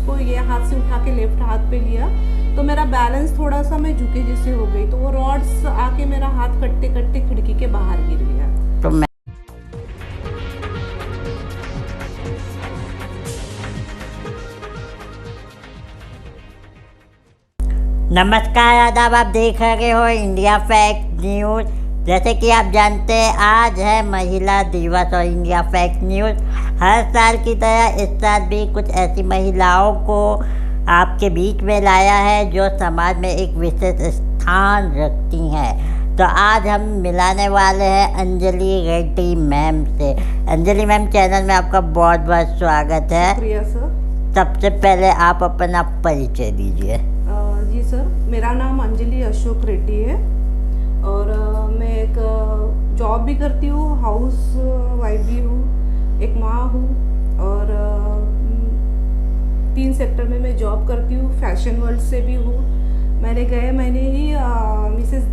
उसको ये हाथ से उठा के लेफ्ट हाथ पे लिया तो मेरा बैलेंस थोड़ा सा मैं झुके जैसे हो गई, तो वो रॉड्स आके मेरा हाथ कटते कटते खिड़की के बाहर गिर गया। तो मैं नमस्कार आदाब, आप देख रहे हो इंडिया फैक्ट न्यूज़। जैसे कि आप जानते हैं आज है महिला दिवस और इंडिया फैक्ट न्यूज़ हर साल की तरह इस साल भी कुछ ऐसी महिलाओं को आपके बीच में लाया है जो समाज में एक विशेष स्थान रखती हैं। तो आज हम मिलाने वाले हैं अंजलि रेड्डी मैम से। अंजलि मैम, चैनल में आपका बहुत बहुत स्वागत है। शुक्रिया सर। सबसे पहले आप अपना परिचय दीजिए। जी सर, मेरा नाम अंजलि अशोक रेड्डी है और मैं एक जॉब भी करती हूँ, हाउस वाइफ भी हूँ, एक माँ हूँ और 3 सेक्टर में मैं जॉब करती हूँ। फैशन वर्ल्ड से भी हूँ। मैंने गए महीने ही मिसेस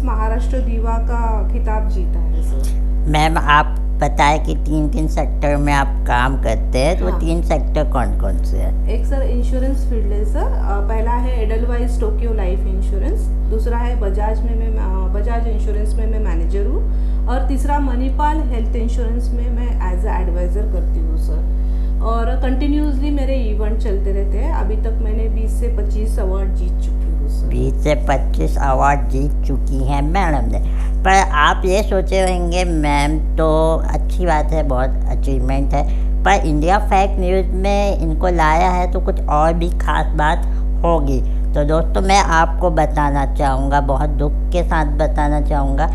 महाराष्ट्र दीवा का खिताब जीता है सर। मैम, आप बताएं कि 3 सेक्टर में आप काम करते हैं, तो हाँ। 3 सेक्टर कौन कौन से हैं? एक सर इंश्योरेंस फील्ड है सर। पहला है एडलवाइज टोक्यो लाइफ इंश्योरेंस, दूसरा है बजाज इंश्योरेंस में मैं मैनेजर हूँ और तीसरा मणिपाल हेल्थ इंश्योरेंस में मैं एज ए एडवाइज़र करती हूँ सर। और कंटिन्यूसली मेरे इवेंट चलते रहते हैं। अभी तक मैंने 20 से 25 अवार्ड जीत चुकी हूँ सर। 20 से 25 अवार्ड जीत चुकी हैं मैडम ने। पर आप ये सोचे होंगे मैम, तो अच्छी बात है, बहुत अचीवमेंट है, पर इंडिया फैक्ट न्यूज़ में इनको लाया है तो कुछ और भी खास बात होगी। तो दोस्तों, मैं आपको बताना चाहूँगा, बहुत दुख के साथ बताना चाहूँगा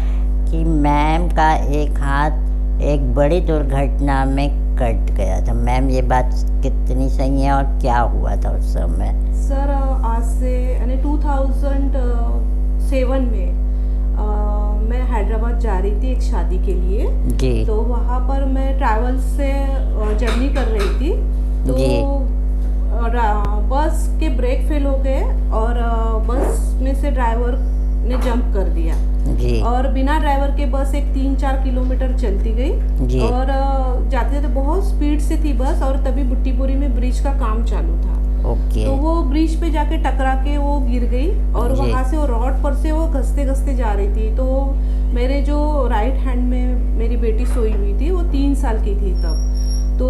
कि मैम का एक हाथ एक बड़ी दुर्घटना में कट गया था। मैम, ये बात कितनी सही है और क्या हुआ था उस समय? सर आज से यानी 2007 में मैं हैदराबाद जा रही थी एक शादी के लिए जी। तो वहाँ पर मैं ट्रैवल से जर्नी कर रही थी तो जी। बस के ब्रेक फेल हो गए और बस में से ड्राइवर ने जंप कर दिया जी। और बिना ड्राइवर के बस एक 3-4 किलोमीटर चलती गई जी। और जाते जाते बहुत स्पीड से थी बस और तभी बुट्टीपुरी में ब्रिज का काम चालू था। ओके। तो वो ब्रिज पे जाके टकरा के वो गिर गई और वहाँ से वो रॉड पर से वो घसते घसते जा रही थी। तो मेरे जो राइट हैंड में मेरी बेटी सोई हुई थी, वो 3 साल की थी तब। तो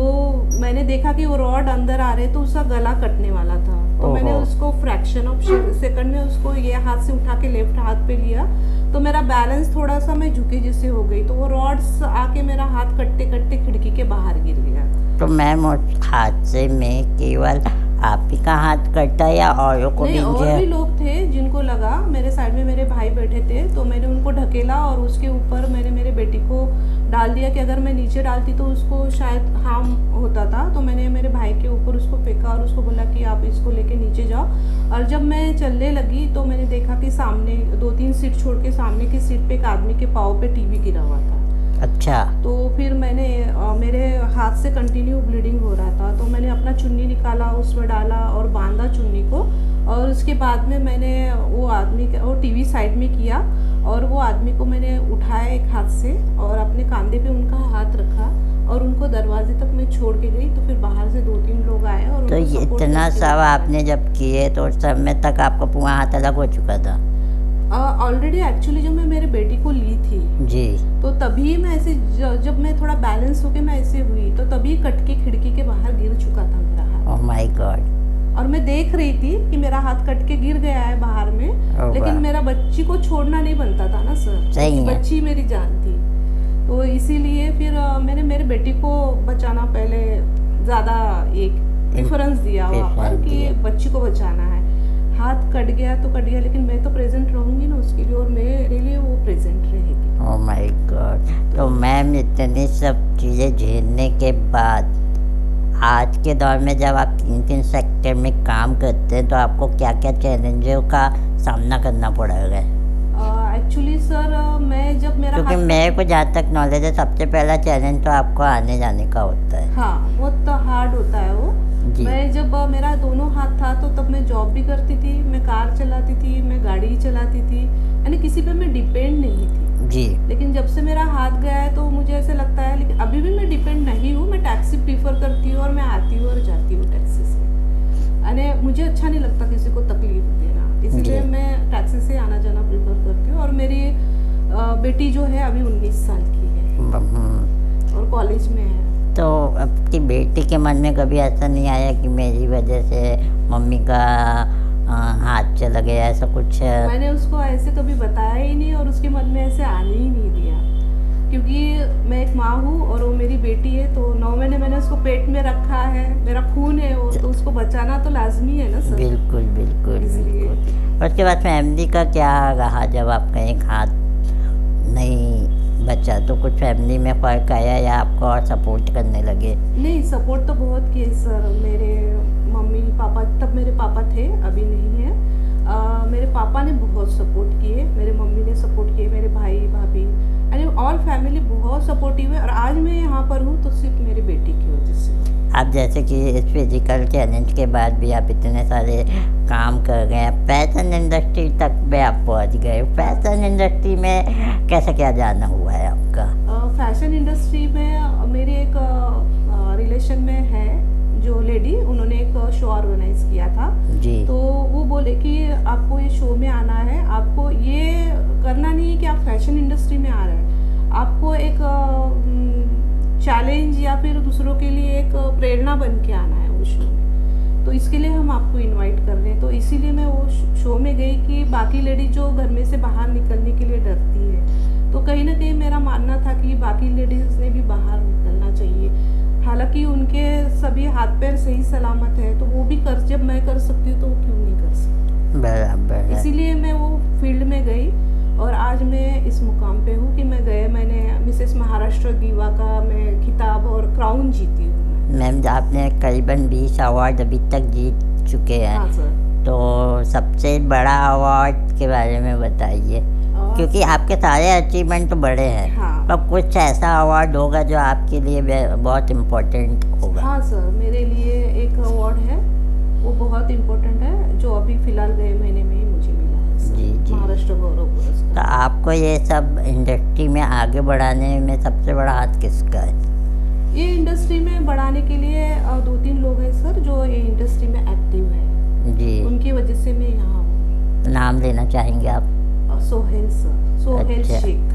मैंने देखा कि वो रॉड अंदर आ रहे तो उसका गला कटने वाला था। तो मैंने उसको फ्रैक्शन ऑफ सेकंड में उसको ये हाथ से उठा के लेफ्ट हाथ पे लिया तो मेरा बैलेंस थोड़ा सा मैं झुके जैसे हो गई, तो वो रॉड्स आके मेरा हाथ कटते कटते खिड़की के बाहर गिर गया। तो मैम, उस हादसे में केवल आप ही का हाथ कटा या औरों को भी? नहीं, और भी लोग थे जिनको लगा। मेरे साइड में मेरे भाई बैठे थे तो मैंने उनको ढकेला और उसके ऊपर मैंने मेरे बेटी को डाल दिया कि अगर मैं नीचे डालती तो उसको शायद हार्म होता था। तो मैंने मेरे भाई के ऊपर उसको फेंका और उसको बोला कि आप इसको लेके नीचे जाओ। और जब मैं चलने लगी तो मैंने देखा कि सामने 2-3 सीट छोड़ के सामने की सीट पे एक आदमी के पाँव पे टीवी गिरा हुआ था। अच्छा। तो फिर मैंने मेरे हाथ से कंटिन्यू ब्लीडिंग हो रहा था तो मैंने अपना चुन्नी निकाला, उसमें डाला और बांधा चुन्नी को। और उसके बाद में मैंने वो टीवी साइड में किया और वो आदमी को मैंने उठाया एक हाथ से और अपने कंधे पे उनका हाथ रखा और उनको दरवाजे तक मैं छोड़ के गई। तो फिर बाहर से 2-3 लोग आए और तो ये इतना सब आपने जब किए तो उस समय तक आपका पूरा हाथ अलग हो चुका था? ऑलरेडी एक्चुअली जब मैं मेरे बेटी को ली थी जी, तो तभी मैं ऐसे जब मैं थोड़ा बैलेंस होके मैं ऐसे हुई तो तभी कट के खिड़की के बाहर गिर चुका था मेरा हाथ। Oh my God. और मैं देख रही थी कि मेरा हाथ कट के गिर गया है बाहर में, लेकिन मेरा बच्ची को छोड़ना नहीं बनता था ना सर। सही है। बच्ची मेरी जान थी तो इसीलिए फिर मैंने मेरे बेटी को बचाना पहले ज़्यादा एक प्रेफरेंस दिया वहाँ पर कि बच्ची को बचाना है। हाथ कट गया तो कट गया, लेकिन मैं तो प्रेजेंट रहूंगी ना उसके लिए और मेरे लिए वो प्रेजेंट रहेगी। Oh my God. तो मैम, इतनी सब चीज़ें झेलने के बाद आज के दौर में जब आप 3 सेक्टर में काम करते हैं तो आपको क्या क्या चैलेंजों का सामना करना पड़ेगा? एक्चुअली सर मैं जब मेरा क्योंकि मेरे को जहाँ तक नॉलेज है सबसे पहला चैलेंज तो आपको आने जाने का होता है। हाँ, बहुत हार्ड होता है वो। मैं जब मेरा दोनों हाथ था तो तब मैं जॉब भी करती थी, मैं कार चलाती थी, मैं गाड़ी चलाती थी, यानी किसी पे मैं डिपेंड नहीं थी जी। लेकिन जब से मेरा हाथ गया है तो मुझे ऐसे लगता है, लेकिन अभी भी मैं डिपेंड नहीं हूँ। मैं टैक्सी प्रीफर करती हूँ और मैं आती हूँ और जाती हूँ। मुझे अच्छा नहीं लगता किसी को तकलीफ देना, इसीलिए जी। मैं टैक्सी से आना जाना प्रेफर करती हूँ। और मेरी बेटी जो है अभी 19 साल की है और कॉलेज में है। तो आपकी बेटी के मन में कभी ऐसा नहीं आया कि मेरी वजह से मम्मी का हाथ चला गया, ऐसा कुछ? मैंने उसको ऐसे कभी बताया ही नहीं और उसके मन में ऐसे आने ही नहीं दिया, क्योंकि मैं एक माँ हूँ और वो मेरी बेटी है, तो 9 महीने मैंने उसको पेट में रखा है, मेरा खून है वो, तो उसको बचाना तो लाजमी है ना सर। बिल्कुल बिल्कुल इसलिए। बिल्कुल। उसके बाद फैमिली का क्या रहा जब आपका एक हाथ नहीं बचा, तो कुछ फैमिली में फ़र्क आया या आपको और सपोर्ट करने लगे? नहीं, सपोर्ट तो बहुत किए सर। मेरे मम्मी पापा, तब मेरे पापा थे, अभी नहीं है। मेरे पापा ने बहुत सपोर्ट किए, मेरे मम्मी ने सपोर्ट किए, मेरे भाई भाभी यानी ऑल फैमिली बहुत सपोर्टिव है। और आज मैं यहाँ पर हूँ तो सिर्फ मेरी बेटी की वजह से। आप जैसे कि इस फिजिकल चैलेंज के बाद भी आप इतने सारे काम कर गए हैं, फैशन इंडस्ट्री तक भी आप पहुंच गए। फैशन इंडस्ट्री में कैसे क्या जाना हुआ है आपका? फैशन इंडस्ट्री में मेरे एक रिलेशन में है जो लेडी, उन्होंने एक शो ऑर्गेनाइज किया था। जी। तो वो बोले कि आपको ये शो में आना है, आपको ये करना नहीं है कि आप फैशन इंडस्ट्री में आ रहे हैं, आपको एक चैलेंज या फिर दूसरों के लिए एक प्रेरणा बन के आना है वो शो में। तो इसके लिए हम आपको इनवाइट कर रहे हैं। तो इसीलिए मैं वो शो में गई कि बाकी लेडी जो घर में से बाहर निकलने के लिए डरती है, तो कहीं ना कहीं मेरा मानना था कि बाकी लेडीज़ ने भी बाहर निकलना चाहिए। हालांकि उनके सभी हाथ पैर सही सलामत है, तो वो भी कर, जब मैं कर सकती हूँ तो वो क्यों नहीं कर सकती। बराबर है। इसीलिए मैं वो फील्ड में गई और आज मैं इस मुकाम पे हूँ कि मैंने मिसेस महाराष्ट्र दीवा का मैं खिताब और क्राउन जीती हूँ। मैम, आपने करीबन 20 अवार्ड अभी तक जीत चुके हैं। हाँ सर। तो सबसे बड़ा अवार्ड के बारे में बताइए, क्योंकि आपके सारे अचीवमेंट तो बड़े हैं। हाँ। पर कुछ ऐसा अवार्ड होगा जो आपके लिए बहुत इम्पोर्टेंट होगा। हाँ सर, मेरे लिए एक अवार्ड है, वो बहुत इम्पोर्टेंट है, जो अभी फिलहाल गए महीने में ही मुझे मिला है सर। जी जी। महाराष्ट्र गौरव पुरस्कार। तो आपको ये सब इंडस्ट्री में आगे बढ़ाने में सबसे बड़ा हाथ किसका है? ये इंडस्ट्री में बढ़ाने के लिए 2-3 लोग हैं सर, जो ये इंडस्ट्री में एक्टिव है। जी। उनकी वजह से मैं यहाँ हूँ। नाम लेना चाहेंगे आप? सोहेल सर, सोहेल अच्छा। शेख।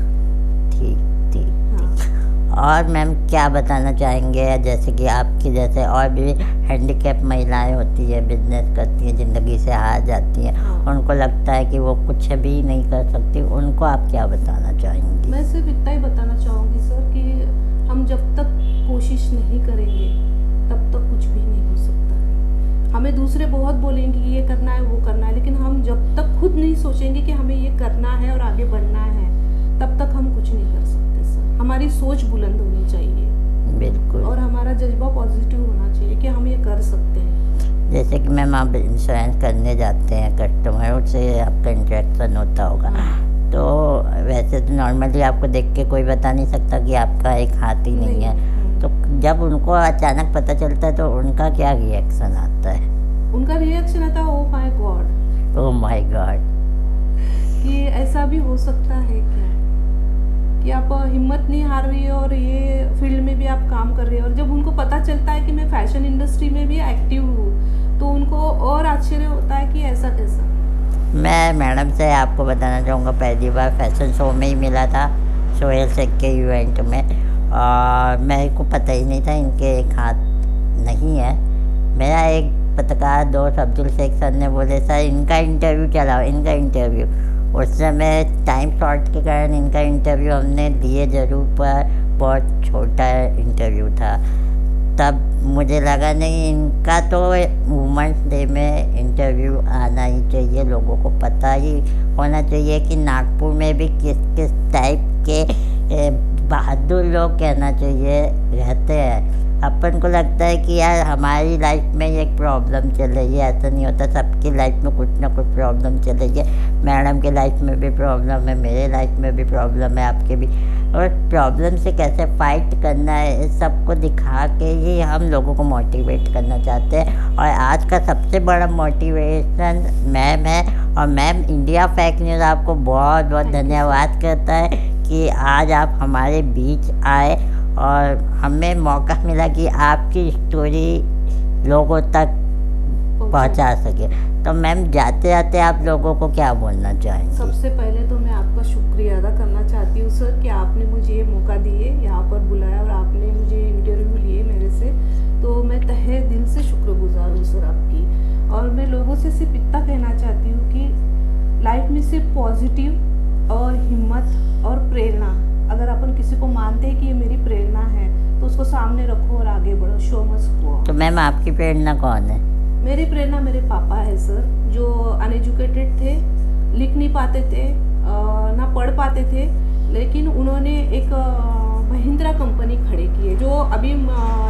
ठीक ठीक। हाँ। और मैम क्या बताना चाहेंगे, जैसे कि आपकी जैसे और भी हैंडीकैप महिलाएं होती है, बिजनेस करती हैं, ज़िंदगी से हार जाती हैं, हाँ। उनको लगता है कि वो कुछ भी नहीं कर सकती, उनको आप क्या बताना चाहेंगी? मैं सिर्फ इतना ही बताना चाहूँगी सर कि हम जब तक कोशिश नहीं करेंगे तब तक कुछ भी नहीं हो सकता। हमें दूसरे बहुत बोलेंगे कि ये करना है वो करना है, लेकिन हम जब तक खुद नहीं सोचेंगे कि हमें ये करना है और आगे बढ़ना है, तब तक हम कुछ नहीं कर सकते सर। हमारी सोच बुलंद होनी चाहिए। बिल्कुल। और हमारा जज्बा पॉजिटिव होना चाहिए कि हम ये कर सकते हैं। जैसे कि मैम आप इंश्योरेंस करने जाते हैं, कस्टमरों से आपका इंटरेक्शन होता होगा, तो वैसे तो नॉर्मली आपको देख के कोई बता नहीं सकता कि आपका एक हाथ ही नहीं है, तो जब उनको अचानक पता चलता है तो उनका क्या रिएक्शन आता है? उनका रिएक्शन आता है, oh my God, oh my God, कि ऐसा भी हो सकता है क्या, कि आप हिम्मत नहीं हार रही है और ये फील्ड में भी आप काम कर रही है। और जब उनको पता चलता है कि मैं फैशन इंडस्ट्री में भी एक्टिव हूँ, तो उनको और आश्चर्य होता है कि ऐसा कैसा। मैं मैडम से आपको बताना चाहूँगा, पहली बार फैशन शो में ही मिला था, सोहेल शेख के इवेंट में, और मेरे को पता ही नहीं था इनके एक हाथ नहीं है। मेरा एक पत्रकार दोस्त अब्दुल शेख सर ने बोले, सर इनका इंटरव्यू चलाओ, इनका इंटरव्यू। उस समय टाइम शॉर्ट के कारण इनका इंटरव्यू हमने लिए ज़रूर, पर बहुत छोटा इंटरव्यू था। तब मुझे लगा नहीं, इनका तो वुमेंस डे में इंटरव्यू आना ही चाहिए, लोगों को पता ही होना चाहिए कि नागपुर में भी किस किस टाइप के बहादुर लोग कहना चाहिए रहते हैं। अपन को लगता है कि यार हमारी लाइफ में ये प्रॉब्लम चल रही है, ऐसा नहीं होता, सबकी लाइफ में कुछ ना कुछ प्रॉब्लम चल रही है। मैडम के लाइफ में भी प्रॉब्लम है, मेरे लाइफ में भी प्रॉब्लम है, आपके भी। और प्रॉब्लम से कैसे फाइट करना है, इस सबको दिखा के ही हम लोगों को मोटिवेट करना चाहते हैं। और आज का सबसे बड़ा मोटिवेशन मैम है, और मैम इंडिया फैक्ट न्यूज़ आपको बहुत बहुत धन्यवाद करता है कि आज आप हमारे बीच आए और हमें मौका मिला कि आपकी स्टोरी लोगों तक पहुंचा सके। तो मैम जाते जाते आप लोगों को क्या बोलना चाहेंगे? सबसे पहले तो मैं आपका शुक्रिया अदा करना चाहती हूँ सर कि आपने मुझे ये मौका दिए, यहाँ पर बुलाया और आपने मुझे इंटरव्यू लिए मेरे से, तो मैं तहे दिल से शुक्रगुजार हूँ सर आपकी। और मैं लोगों से सिर्फ इतना कहना चाहती हूँ कि लाइफ में सिर्फ पॉजिटिव और हिम्मत और प्रेरणा, अगर अपन किसी को मानते हैं कि ये मेरी प्रेरणा है तो उसको सामने रखो और आगे बढ़ो। Show must go. तो मैम आपकी प्रेरणा कौन है? मेरी प्रेरणा मेरे पापा है सर, जो अनएजुकेटेड थे, लिख नहीं पाते थे, ना पढ़ पाते थे, लेकिन उन्होंने एक महिंद्रा कंपनी खड़ी की है, जो अभी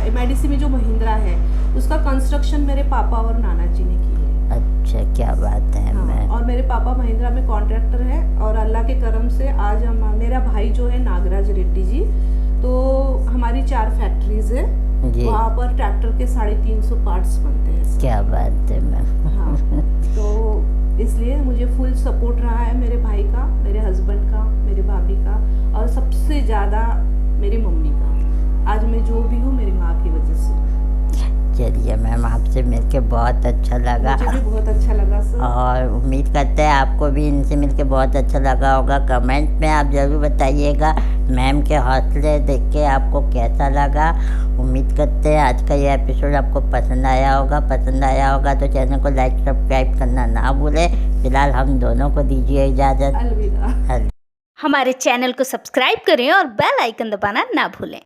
MIDC में जो महिंद्रा है उसका कंस्ट्रक्शन मेरे पापा और नाना जी ने की है। अच्छा, क्या बात है। हाँ, मैं और मेरे पापा महिंद्रा में कॉन्ट्रैक्टर है और अल्लाह के करम से आज हम, मेरा भाई जो है नागराज रेड्डी जी, तो हमारी 4 फैक्ट्रीज है, वहाँ पर ट्रैक्टर के 350 पार्ट्स बनते हैं। क्या बात है मैम। हाँ, तो इसलिए मुझे फुल सपोर्ट रहा है मेरे भाई का, मेरे हस्बैंड का, मेरे भाभी का और सबसे ज़्यादा मेरी मम्मी का। आज मैं जो भी हूँ मेरी माँ की वजह से। चलिए मैम, आपसे मिलके बहुत अच्छा लगा। मुझे भी बहुत अच्छा लगा सर। और उम्मीद करते हैं आपको भी इनसे मिलके बहुत अच्छा लगा होगा। कमेंट में आप ज़रूर बताइएगा मैम के हौसले देख के आपको कैसा लगा। उम्मीद करते हैं आज का ये एपिसोड आपको पसंद आया होगा। पसंद आया होगा तो चैनल को लाइक सब्सक्राइब करना ना भूलें। फिलहाल हम दोनों को दीजिए इजाज़त। अलविदा। हमारे चैनल को सब्सक्राइब करें और बेल आइकन दबाना ना भूलें।